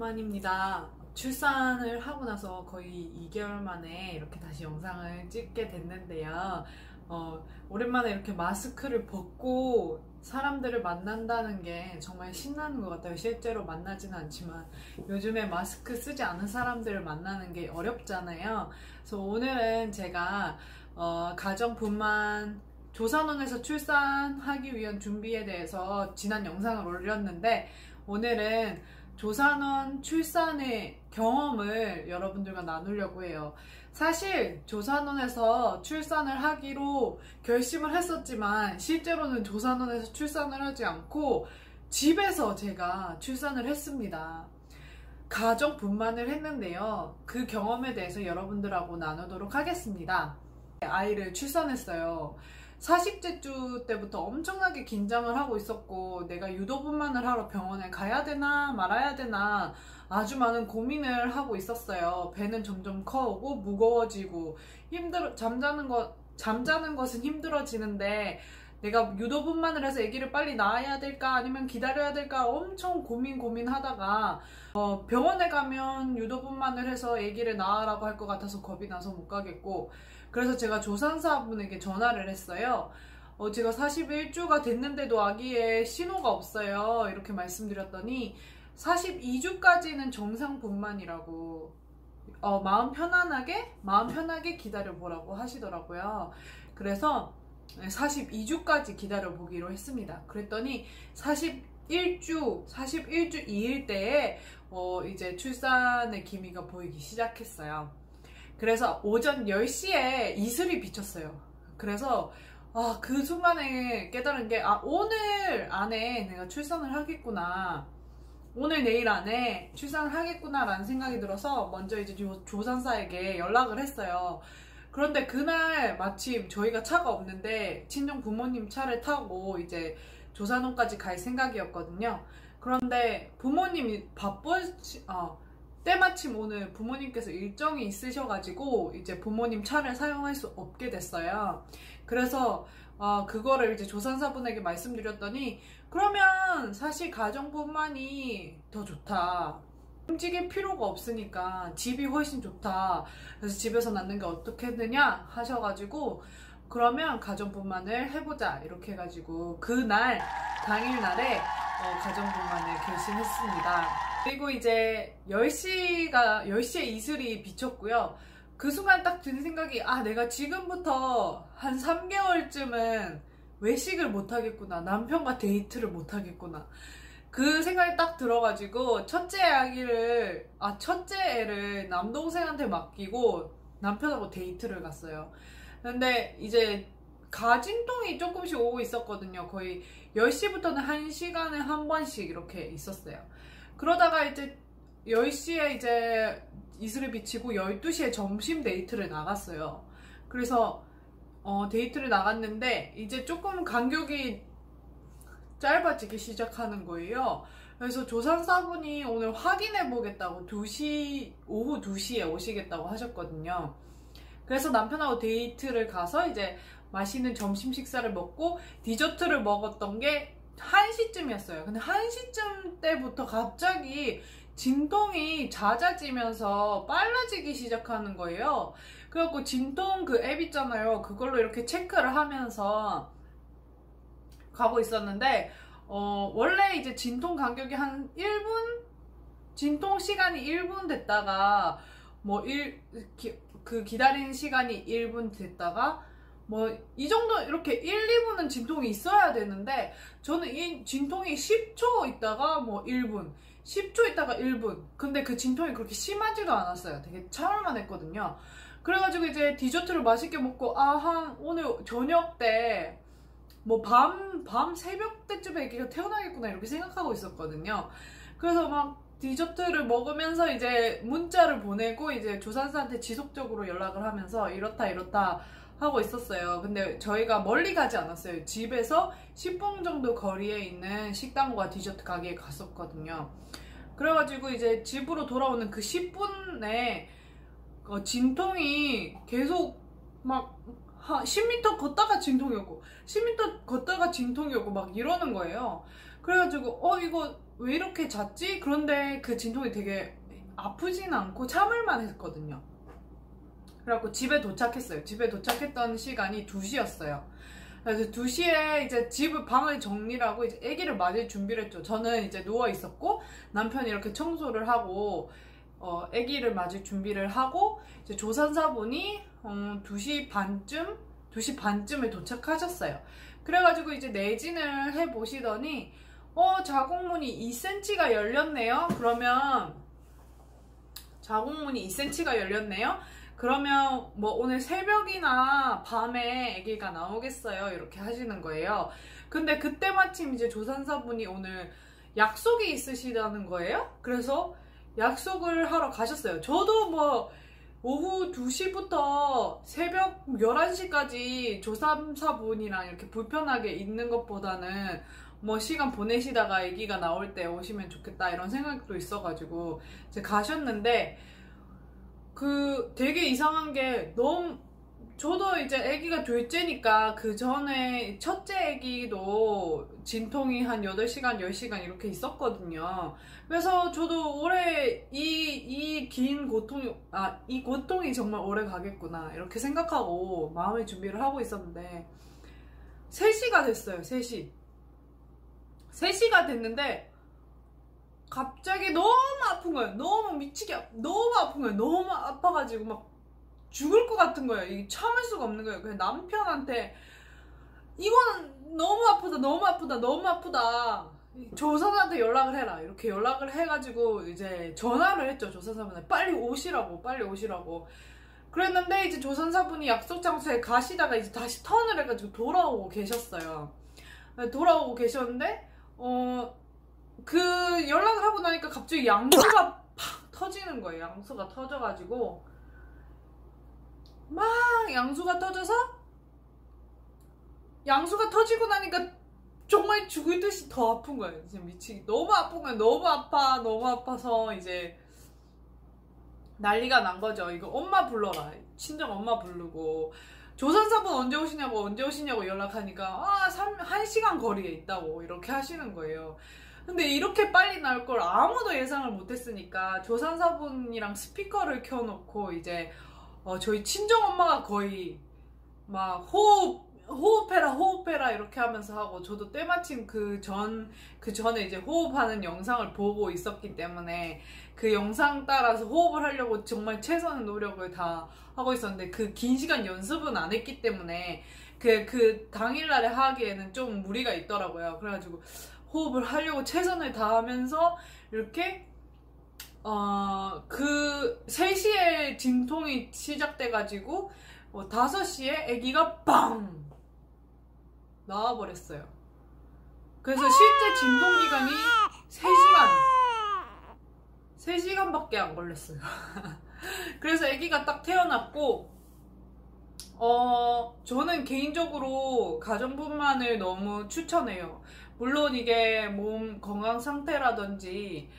오랜만입니다. 출산을 하고 나서 거의 2개월 만에 이렇게 다시 영상을 찍게 됐는데요. 오랜만에 이렇게 마스크를 벗고 사람들을 만난다는 게 정말 신나는 것 같아요. 실제로 만나지는 않지만 요즘에 마스크 쓰지 않은 사람들을 만나는 게 어렵잖아요. 그래서 오늘은 제가 가정분만 조산원에서 출산하기 위한 준비에 대해서 지난 영상을 올렸는데, 오늘은 조산원 출산의 경험을 여러분들과 나누려고 해요. 사실 조산원에서 출산을 하기로 결심을 했었지만 실제로는 조산원에서 출산을 하지 않고 집에서 제가 출산을 했습니다. 가정분만을 했는데요. 그 경험에 대해서 여러분들하고 나누도록 하겠습니다. 아이를 출산했어요. 40째 주 때부터 엄청나게 긴장을 하고 있었고, 내가 유도분만을 하러 병원에 가야 되나 말아야 되나 아주 많은 고민을 하고 있었어요. 배는 점점 커오고 무거워지고 잠자는 것은 힘들어지는데, 내가 유도분만을 해서 아기를 빨리 낳아야 될까 아니면 기다려야 될까 엄청 고민하다가 병원에 가면 유도분만을 해서 아기를 낳으라고 할 것 같아서 겁이 나서 못 가겠고, 그래서 제가 조산사분에게 전화를 했어요. 제가 41주가 됐는데도 아기의 신호가 없어요, 이렇게 말씀드렸더니 42주까지는 정상분만이라고 마음 편하게 기다려보라고 하시더라고요. 그래서 42주까지 기다려보기로 했습니다. 그랬더니 41주 2일 때에 이제 출산의 기미가 보이기 시작했어요. 그래서 오전 10시에 이슬이 비쳤어요. 그래서 그 순간에 깨달은 게, 오늘 안에 내가 출산을 하겠구나, 오늘 내일 안에 출산을 하겠구나 라는 생각이 들어서 먼저 이제 조산사에게 연락을 했어요. 그런데 그날 마침 저희가 차가 없는데 친정 부모님 차를 타고 이제 조산원까지 갈 생각이었거든요. 그런데 부모님이 때마침 오늘 부모님께서 일정이 있으셔가지고 이제 부모님 차를 사용할 수 없게 됐어요. 그래서 그거를 이제 조산사분에게 말씀드렸더니, 그러면 사실 가정분만이 더 좋다, 움직일 필요가 없으니까 집이 훨씬 좋다, 그래서 집에서 낳는 게 어떻겠느냐 하셔가지고, 그러면 가정분만을 해보자 이렇게 해가지고 당일날에 가정분만을 결심했습니다. 그리고 이제 10시에 이슬이 비쳤고요. 그 순간 딱 드는 생각이, 내가 지금부터 한 3개월쯤은 외식을 못하겠구나, 남편과 데이트를 못하겠구나, 그 생각이 딱 들어가지고 첫째 애를 남동생한테 맡기고 남편하고 데이트를 갔어요. 근데 이제 가진통이 조금씩 오고 있었거든요. 거의 10시부터는 1시간에 한 번씩 이렇게 있었어요. 그러다가 이제 10시에 이제 이슬을 비치고 12시에 점심 데이트를 나갔어요. 그래서 데이트를 나갔는데 이제 조금 간격이 짧아지기 시작하는 거예요. 그래서 조산사분이 오늘 확인해 보겠다고 오후 2시에 오시겠다고 하셨거든요. 그래서 남편하고 데이트를 가서 이제 맛있는 점심 식사를 먹고 디저트를 먹었던 게 1시쯤이었어요. 근데 1시쯤 때부터 갑자기 진통이 잦아지면서 빨라지기 시작하는 거예요. 그래갖고 진통 그 앱 있잖아요. 그걸로 이렇게 체크를 하면서 가고 있었는데, 원래 이제 진통 간격이 한 1분? 진통 시간이 1분 됐다가 그 기다리는 시간이 1분 됐다가 이 정도 이렇게 1, 2분은 진통이 있어야 되는데, 저는 이 진통이 10초 있다가 1분, 10초 있다가 1분. 근데 그 진통이 그렇게 심하지도 않았어요. 되게 참을만 했거든요. 그래가지고 이제 디저트를 맛있게 먹고, 오늘 저녁 때 밤 새벽 때쯤에 애기가 태어나겠구나 이렇게 생각하고 있었거든요. 그래서 막 디저트를 먹으면서 이제 문자를 보내고 이제 조산사한테 지속적으로 연락을 하면서 이렇다 하고 있었어요. 근데 저희가 멀리 가지 않았어요. 집에서 10분 정도 거리에 있는 식당과 디저트 가게에 갔었거든요. 그래가지고 이제 집으로 돌아오는 그 10분에 진통이 계속 10m 걷다가 진통이 오고 10m 걷다가 진통이 오고 막 이러는 거예요. 그래가지고 이거 왜 이렇게 잤지? 그런데 그 진통이 되게 아프진 않고 참을만 했거든요. 그래갖고 집에 도착했어요. 집에 도착했던 시간이 2시였어요. 그래서 2시에 이제 방을 정리를 하고 이제 아기를 맞을 준비를 했죠. 저는 이제 누워 있었고 남편이 이렇게 청소를 하고 아기를 맞을 준비를 하고 이제 조산사분이 2시 반쯤에 도착하셨어요. 그래가지고 이제 내진을 해보시더니 자궁문이 2cm가 열렸네요. 그러면 자궁문이 2cm가 열렸네요. 그러면 뭐 오늘 새벽이나 밤에 아기가 나오겠어요, 이렇게 하시는 거예요. 근데 그때 마침 이제 조산사분이 오늘 약속이 있으시다는 거예요. 그래서 약속을 하러 가셨어요. 저도 뭐 오후 2시부터 새벽 11시까지 조산사분이랑 이렇게 불편하게 있는 것보다는 뭐 시간 보내시다가 아기가 나올 때 오시면 좋겠다 이런 생각도 있어가지고 이제 가셨는데, 되게 이상한 게 저도 이제 아기가 둘째니까 그 전에 첫째 아기도 진통이 한 8시간, 10시간 이렇게 있었거든요. 그래서 저도 올해 이 고통이 정말 오래 가겠구나 이렇게 생각하고 마음의 준비를 하고 있었는데 3시가 됐어요. 3시가 됐는데 갑자기 너무 아픈 거예요. 너무 미치게 너무 아픈 거예요. 너무 아파가지고 막 죽을 것 같은 거예요. 이게 참을 수가 없는 거예요. 그냥 남편한테 이거는 너무 아프다, 너무 아프다, 너무 아프다, 조산한테 연락을 해라 이렇게 연락을 해가지고 이제 전화를 했죠. 조산사분한테 빨리 오시라고. 그랬는데 이제 조산사분이 약속 장소에 가시다가 이제 다시 턴을 해가지고 돌아오고 계셨어요. 돌아오고 계셨는데 그 연락을 하고 나니까 갑자기 양수가 팍 터지는 거예요. 양수가 터져가지고 막 양수가 터지고 나니까 정말 죽을 듯이 더 아픈 거예요. 진짜 미치기 너무 아픈 거예요. 너무 아파서 이제 난리가 난 거죠. 이거 엄마 불러라. 친정 엄마 부르고 조산사분 언제 오시냐고 연락하니까 1시간 거리에 있다고 이렇게 하시는 거예요. 근데 이렇게 빨리 나올 걸 아무도 예상을 못했으니까 조산사분이랑 스피커를 켜놓고 이제 저희 친정엄마가 거의 막 호흡해라 이렇게 하면서 하고, 저도 때마침 그 전에 이제 호흡하는 영상을 보고 있었기 때문에 그 영상 따라서 호흡을 하려고 정말 최선의 노력을 다 하고 있었는데 그 긴 시간 연습은 안 했기 때문에 그 당일날에 하기에는 좀 무리가 있더라고요. 그래가지고 호흡을 하려고 최선을 다하면서 이렇게 그 3시에 진통이 시작돼가지고 5시에 아기가 빵 나와버렸어요. 그래서 실제 진통 기간이 3시간밖에 안 걸렸어요. 그래서 아기가 딱 태어났고 저는 개인적으로 가정분만을 너무 추천해요. 물론 이게 몸 건강 상태라든지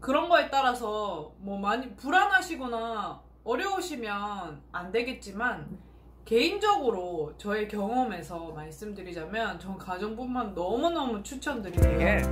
그런 거에 따라서 뭐 많이 불안하시거나 어려우시면 안 되겠지만, 개인적으로 저의 경험에서 말씀드리자면 전 가정분만 너무너무 추천드릴게요.